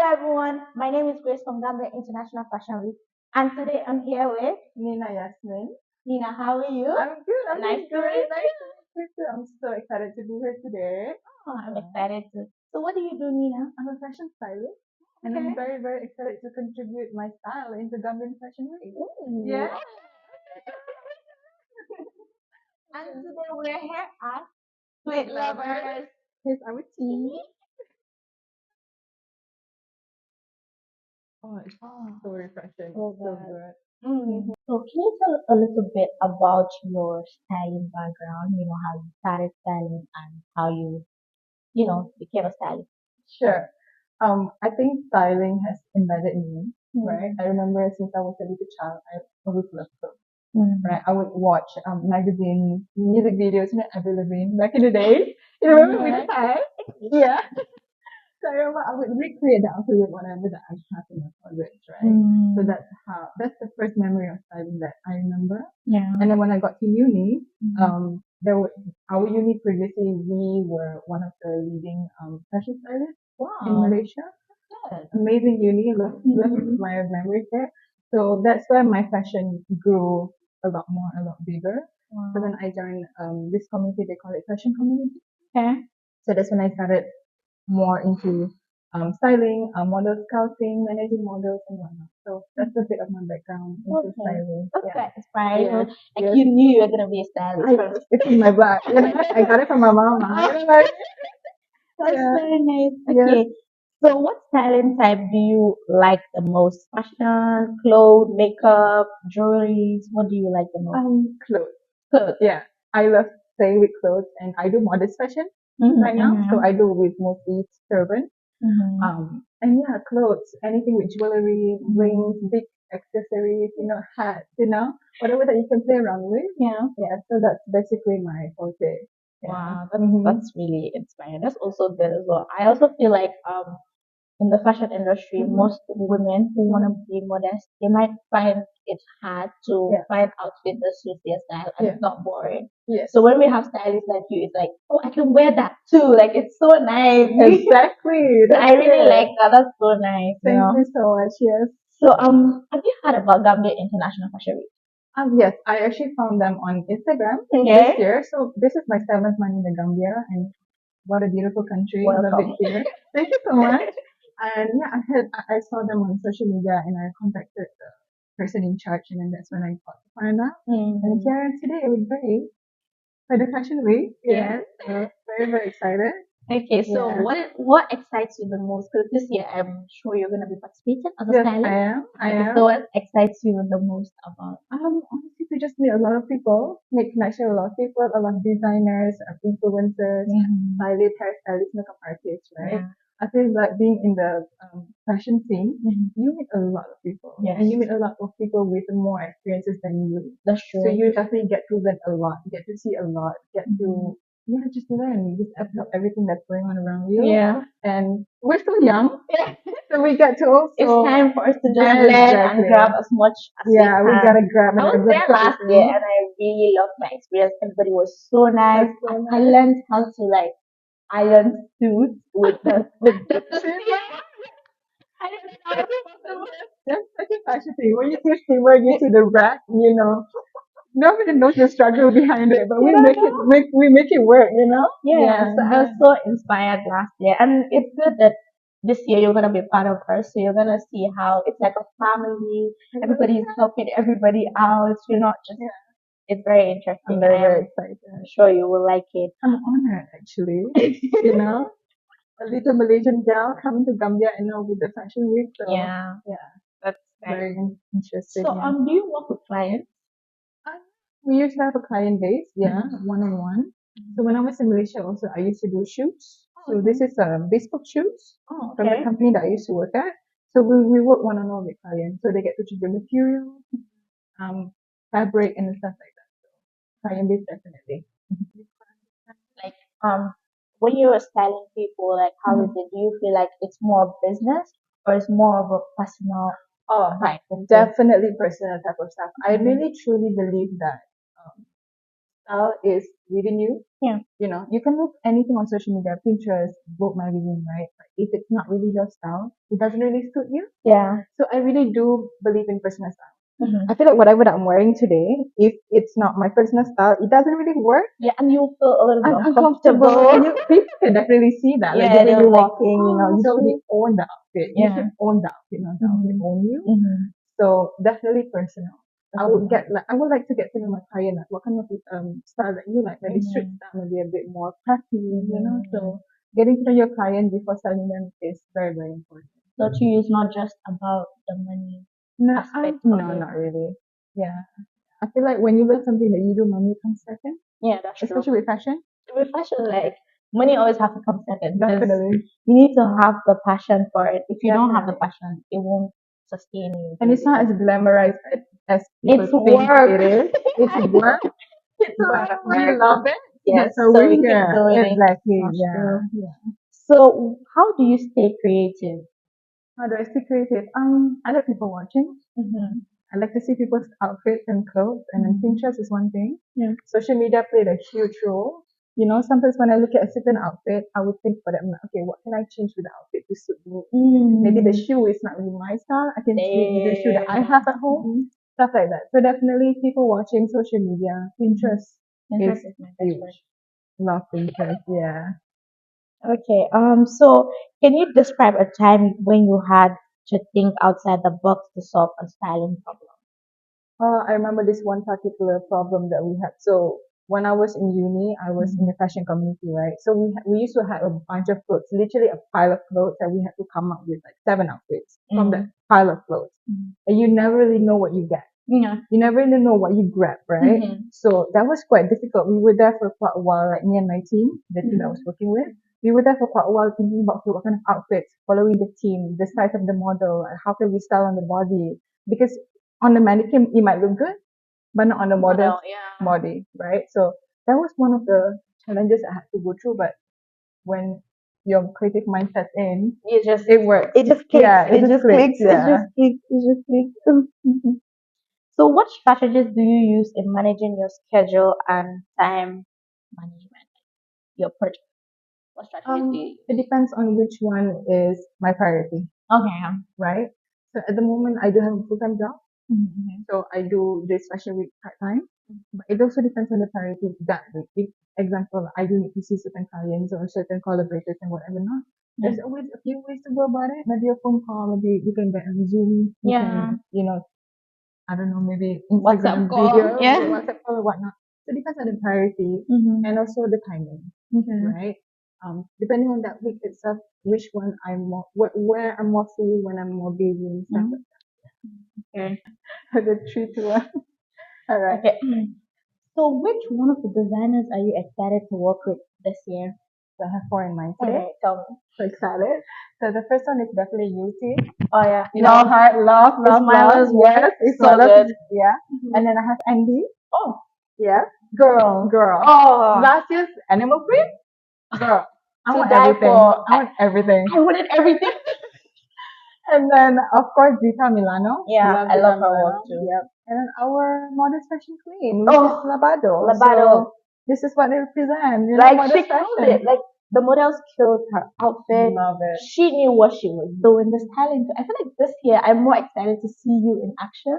Hello everyone, my name is Grace from Gambia International Fashion Week, and today I'm here with Nina Yasmin. Nina. How are you? I'm good. I'm Nice doing to good. meet Nice you. to meet you too. I'm so excited to be here today. Oh, I'm excited too. So what do you do, Nina? I'm a fashion stylist, and I'm Okay. very, very excited to contribute my style into Gambian Fashion Week. Ooh. Yeah. And today we're here at Sweet Lovers. Here's our tea. Oh, it's Oh, so refreshing. so So good. good. So can you tell a little bit about your styling background? You know, how you started styling and how you became a stylist. Sure. I think styling has embedded in me, right? I remember since I was a little child, I always loved clothes. Right? I would watch magazines, music videos, Avril Lavigne back in the day. You remember with the hair? Yeah. So I remember I would recreate the outfit with whatever that I have in my closet, right? So that's the first memory of styling that I remember. Yeah. And then when I got to uni, there were our uni previously we were one of the leading fashion stylists in Wow. Malaysia. Good. Amazing uni, love my memories there. So that's where my fashion grew a lot more, a lot bigger. So Wow. then I joined this community, they call it fashion community. Okay. So that's when I started more into styling, model scouting, managing models and whatnot. So that's a bit of my background into Okay. styling. That's Yeah. quite inspiring. Yes. Like Yes. you knew you were gonna be a stylist from It's in my blood. I got it from my mama. That's Yeah. very nice. Yes. Okay. So what styling type do you like the most? Fashion, clothes, makeup, jewelry. What do you like the most? Clothes. Clothes. Yeah. I love playing with clothes and I do modest fashion right now. So I do with mostly turban. And yeah, clothes, anything with jewelry, rings, big accessories, hats, whatever that you can play around with. Yeah. Yeah, so that's basically my forte. Yeah. Wow, that's really inspiring. That's also good as well. I also feel like in the fashion industry, most women who want to be modest, they might find it hard to Yeah. find outfit that suits their style and Yeah. it's not boring. Yes. So when we have stylists like you, it's like, oh, I can wear that too. Like it's so nice. Exactly. So I That's really it. like that. That's so nice. Thank you so much. Yes. So have you heard about Gambia International Fashion Week? Yes, I actually found them on Instagram this Okay. year. So this is my seventh month in the Gambia, and what a beautiful country. Love it Welcome. here. Thank you so much. And yeah, I saw them on social media, and I contacted the person in charge, and then that's when I got to find out. And Mm. here today with Grace for the fashion week. Yeah, Yes. very very excited. Okay, so Yeah. what excites you the most? Because this year I'm sure you're gonna be participating as a Yes, I stylist. am. I Okay, am. so what excites you the most about? Honestly, to just meet a lot of people, make connection with a lot of people, a lot of designers, influencers, stylists, hairstylists, makeup artists, right? Yeah. I feel like being in the fashion scene, Mhm. you meet a lot of people, Yes. and you meet a lot of people with more experiences than you. That's So true. you definitely get to learn a lot, get to see a lot, get to yeah, just learn, just absorb everything that's going on around you. Yeah. And we're still young, so we get to also It's time for us to just learn and exactly. grab as much as we Yeah, we can. gotta grab I and was absorb there last year everything. and I really loved my experience. Everybody was so nice. That's so And I nice. learned how to like iron suits with the I didn't know it was possible. That's such a fashion thing. When you see steamer, you see the rack, nobody knows the struggle behind it, but You we don't make it know? work. Yeah, so I was so inspired last year, and it's good that this year you're gonna be part of her. So you're gonna see how it's like a family. Everybody's helping everybody out. You're not just. Yeah. It's very I'm interesting. very, I very am excited. sure you will like it. I'm honored actually. you know, a little Malaysian gal coming to Gambia and now with the fashion week. So Yeah, yeah, that's nice. very interesting. So Yeah. do you work with clients? Uh, We used to have a client base, yeah, one on one. So when I was in Malaysia also I used to do shoots. So this is bespoke shoots Oh, from the okay. company that I used to work at. So we work one on one with clients. So they get to choose the material, um, fabric and stuff like that. Client base definitely. Like when you're styling people, like how is it? Do you feel like it's more business or it's more of a personal Oh, type of thing? definitely personal type of stuff. I really truly believe that um, style is really new. Yeah. You know, you can look anything on social media, Pinterest, Vogue magazine, right? But if it's not really your style, it doesn't really suit you. Yeah. So I really do believe in personal style. Mhm. I feel like whatever that I'm wearing today, if it's not my personal style, it doesn't really work. Yeah, and you feel a little bit I'm uncomfortable. And uncomfortable. people can definitely see that. Like Yeah, the way they're you're like, walking, you know, you don't really own the outfit. You yeah. should own the outfit, not the outfit Mhm. own you. Mhm. So definitely personal. That's a good one. I would like to get to know my client, like what kind of style that you like, maybe street Mhm. style, maybe a bit more preppy, you know. Mhm. So getting to know your client before selling them is very, very important. So to you, it's not just about the money No, aspect of no, it. not really. Yeah. I feel like when you wear something that you do, money comes second, Yeah, that's true. especially with fashion. With fashion, like money always has to come second because Definitely. you need to have the passion for it. If you don't have the Definitely. passion, it won't sustain you. And it's not as glamorized as people It's think work. it is. It's work, It's a lot but of we work. love it. Yes, So so we're we keep here. doing it. Exactly. That's Yeah. true. Yeah. So how do you stay creative? How do I stay creative? I like people watching. Mm-hmm. I like to see people's outfits and clothes, and then Mm-hmm. Pinterest is one thing. Yeah. Social media played a huge role. You know, sometimes when I look at a certain outfit, I would think for them, like, okay, what can I change with the outfit to suit me? Maybe the shoe is not really my style. I can tweak with the shoe that I have at home, stuff like that. So definitely people watching social media, Pinterest Pinterest is is my best friend. huge. Love Pinterest, yeah. Okay. So can you describe a time when you had to think outside the box to solve a styling problem? I remember this one particular problem that we had. So when I was in uni, I was in the fashion community, right? So we used to have a bunch of clothes, literally a pile of clothes, and we had to come up with like 7 outfits from that pile of clothes. Mhm. And you never really know what you get. Yeah. You never really know what you grab, right? So that was quite difficult. We were there for quite a while, like me and my team, the team that I was working with. We were there for quite a while thinking about okay, what kind of outfits, following the team, the size of the model, and how can we style on the body. Because on the mannequin, it might look good, but not on the model's Yeah. body, right? So that was one of the challenges I had to go through. But when your creative mind sets in, it works. It just clicks. Yeah, it just clicks. It Yeah. just clicks. It just clicks. So what strategies do you use in managing your schedule and time management? Your project. What strategies do you use? It depends on which one is my priority, Okay. right? So at the moment, I do have a full-time job. Mm-hmm. So I do this fashion week part-time. But it also depends on the priority that week. If, example, I do need to see certain clients or certain collaborators and whatever not. There's always a few ways to go about it. Maybe a phone call, maybe you can get on Zoom, you Yeah. can, you know, I don't know, maybe WhatsApp Instagram call. video, Yeah. WhatsApp call or whatnot. So it depends on the priority Mm-hmm. and also the timing, Okay. right? Depending on that week itself, which one I'm more, where I'm more free, when I'm more busy and stuff Okay. like that. The 3 to 1. All right. Okay. So which one of the designers are you excited to work with this year? So I have 4 in mind today. Okay, tell me. So excited. So the first one is definitely Yuti. Oh yeah. You know, heart, love, love, love. Ismaila's work Yes, is it's so my love. good. Yeah. And then I have Andy. Oh, Yeah. girl. Girl. Oh, Last year's animal print. Girl. I to want die everything. for. I want everything. I wanted everything. And then, of course, Zita Milano. Yeah, I Zita love her work Milano. too. Yep. And then our modest fashion queen, which is Oh, Labado. Labado. So this is what they represent. You know, Like she modest killed fashion. it. Like the models killed her outfit. Love it. She knew what she was doing. The styling. I feel like this year I'm more excited to see you in action.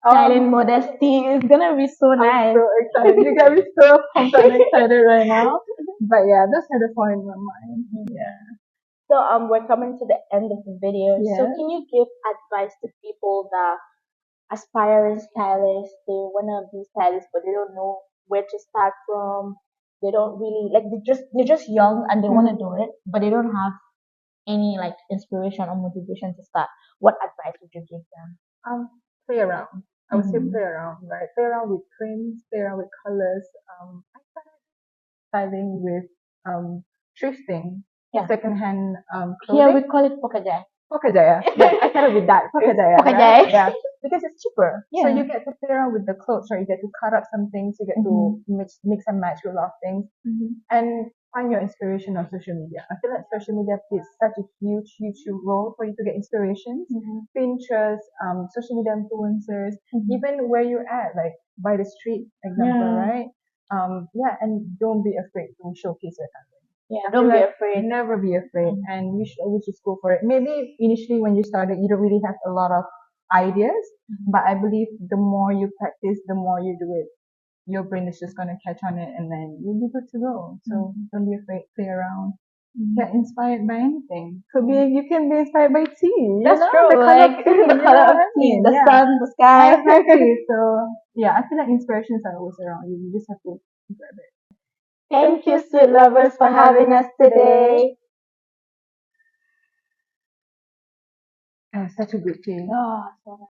Styling modesty is gonna be so I'm nice. so excited. You got me so pumped and excited right now. But yeah, those are the four in my mind. Yeah. So we're coming to the end of the video. So Yeah. can you give advice to people that aspiring stylists, they wanna be stylists but they don't know where to start from. They don't really like they're just young and they wanna do it, but they don't have any like inspiration or motivation to start. What advice would you give them? Play around. I would say Mm-hmm. play around, right? Play around with prints, play around with colors. I started styling with thrifting, Yeah. secondhand Here clothing. we call it pokajai. Pokajaya. Yeah, I started with that. Pokajaya, Pokajai. right? Yeah. Because it's cheaper. So Yeah. you get to play around with the clothes, right? You get to cut up some things, you get to mix and match with a lot of things. And find your inspiration on social media. I feel like social media plays such a huge role for you to get inspirations. Pinterest, social media influencers, even where you're at, like by the street, example, Yeah. right? Yeah, and don't be afraid to showcase your talent. Yeah, I feel don't be like afraid. never be afraid, and you should always just go for it. Maybe initially when you started, you don't really have a lot of ideas, but I believe the more you practice, the more you do it, your brain is just gonna catch on it, and then you'll be good to go. So don't be afraid, play around. Get inspired by anything. Could be you can be inspired by tea, That's the true. color of Like tea, the you know color of what I tea, mean? the Yeah. sun, the sky. Exactly. So yeah, I feel like inspirations are always around you. You just have to grab it. Thank you, sweet lovers, for having us today. Such a good tea. Oh, so